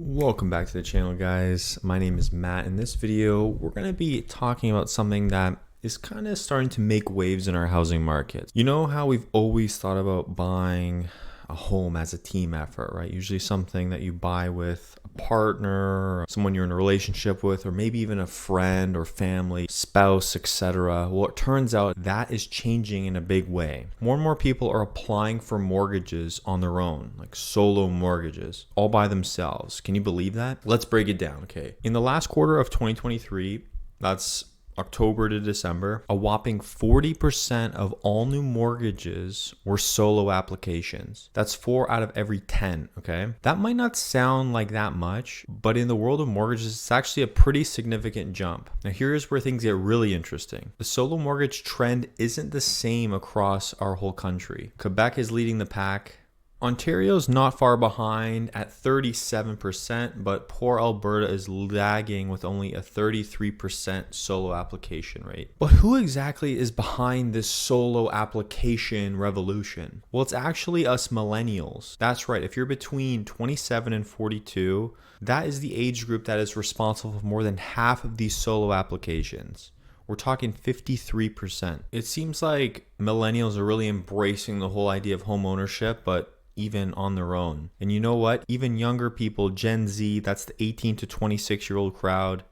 Welcome back to the channel, guys. My name is Matt. In this video, we're going to be talking about something that is kind of starting to make waves in our housing market. You know how we've always thought about buying a home as a team effort, right? Usually something that you buy with a partner, someone you're in a relationship with, or maybe even a friend or family, spouse, etc. Well, it turns out that is changing in a big way. More and more people are applying for mortgages on their own, like solo mortgages, all by themselves. Can you believe that? Let's break it down, okay? In the last quarter of 2023, that's October to December, a whopping 40% of all new mortgages were solo applications. That's 4 out of every 10, okay? That might not sound like that much, but in the world of mortgages, it's actually a pretty significant jump. Now, here's where things get really interesting. The solo mortgage trend isn't the same across our whole country. Quebec is leading the pack. Ontario's not far behind at 37%, but poor Alberta is lagging with only a 33% solo application rate. But who exactly is behind this solo application revolution? Well, it's actually us millennials. That's right. If you're between 27 and 42, that is the age group that is responsible for more than half of these solo applications. We're talking 53%. It seems like millennials are really embracing the whole idea of home ownership, but even on their own. And you know what? Even younger people, Gen Z, that's the 18 to 26-year-old crowd,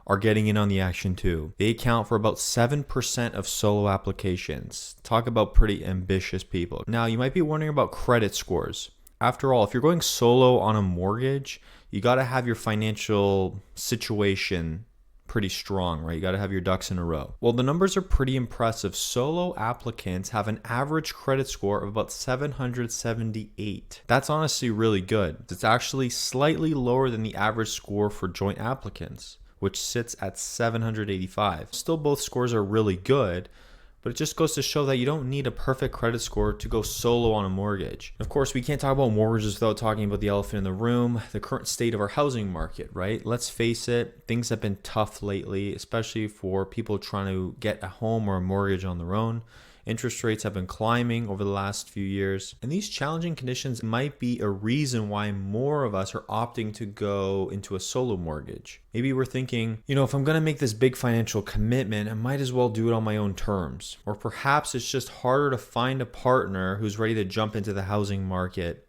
are getting in on the action too. They account for about 7% of solo applications. Talk about pretty ambitious people. Now, you might be wondering about credit scores. After all, if you're going solo on a mortgage, you got to have your financial situation pretty strong, right? You got to have your ducks in a row. Well, the numbers are pretty impressive. Solo applicants have an average credit score of about 778. That's honestly really good. It's actually slightly lower than the average score for joint applicants, which sits at 785. Still, both scores are really good, but it just goes to show that you don't need a perfect credit score to go solo on a mortgage. Of course, we can't talk about mortgages without talking about the elephant in the room, the current state of our housing market, right? Let's face it, things have been tough lately, especially for people trying to get a home or a mortgage on their own. Interest rates have been climbing over the last few years, and these challenging conditions might be a reason why more of us are opting to go into a solo mortgage. Maybe we're thinking, if I'm going to make this big financial commitment, I might as well do it on my own terms. Or perhaps it's just harder to find a partner who's ready to jump into the housing market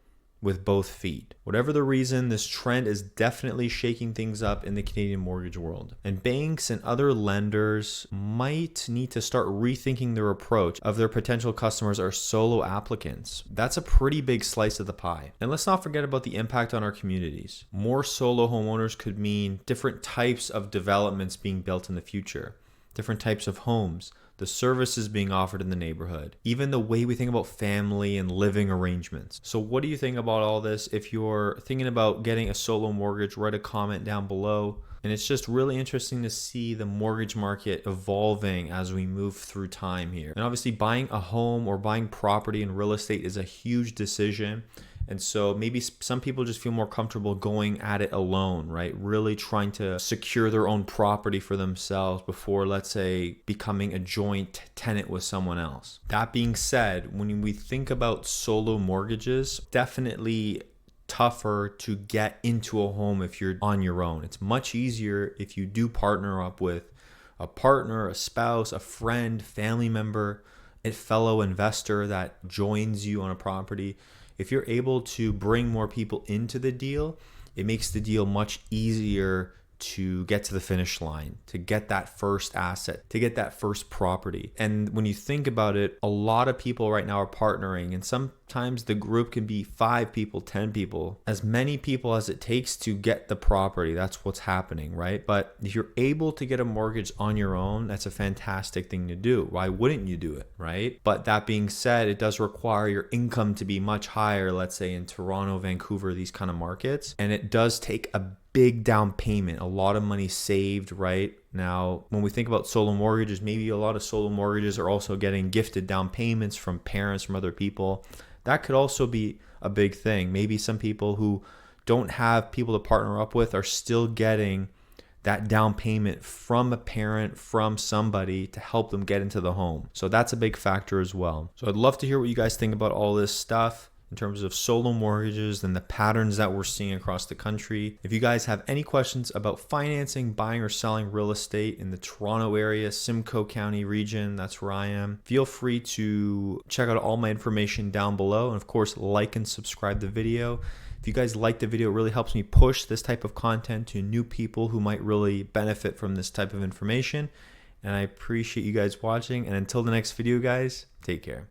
with both feet. Whatever the reason, this trend is definitely shaking things up in the Canadian mortgage world. And banks and other lenders might need to start rethinking their approach of their potential customers are solo applicants. That's a pretty big slice of the pie. And let's not forget about the impact on our communities. More solo homeowners could mean different types of developments being built in the future, different types of homes, the services being offered in the neighborhood, even the way we think about family and living arrangements. So what do you think about all this? If you're thinking about getting a solo mortgage, write a comment down below. And it's just really interesting to see the mortgage market evolving as we move through time here. And obviously buying a home or buying property in real estate is a huge decision. And so maybe some people just feel more comfortable going at it alone, right? Really trying to secure their own property for themselves before, let's say, becoming a joint tenant with someone else. That being said, when we think about solo mortgages, definitely tougher to get into a home if you're on your own. It's much easier if you do partner up with a partner, a spouse, a friend, family member, a fellow investor that joins you on a property. If you're able to bring more people into the deal, it makes the deal much easier to get to the finish line, to get that first asset, to get that first property. And when you think about it, a lot of people right now are partnering, and sometimes the group can be 5 people, 10 people, as many people as it takes to get the property. That's what's happening, right? But if you're able to get a mortgage on your own, that's a fantastic thing to do. Why wouldn't you do it, right? But that being said, it does require your income to be much higher, let's say in Toronto, Vancouver, these kind of markets. And it does take a big down payment, a lot of money saved right now. When we think about solo mortgages, maybe a lot of solo mortgages are also getting gifted down payments from parents, from other people. That could also be a big thing. Maybe some people who don't have people to partner up with are still getting that down payment from a parent, from somebody to help them get into the home. So that's a big factor as well. So I'd love to hear what you guys think about all this stuff. in terms of solo mortgages and the patterns that we're seeing across the country. If you guys have any questions about financing, buying or selling real estate in the Toronto area, Simcoe County region, that's where I am, feel free to check out all my information down below. And of course, like and subscribe the video. If you guys like the video, it really helps me push this type of content to new people who might really benefit from this type of information. And I appreciate you guys watching. And until the next video, guys, take care.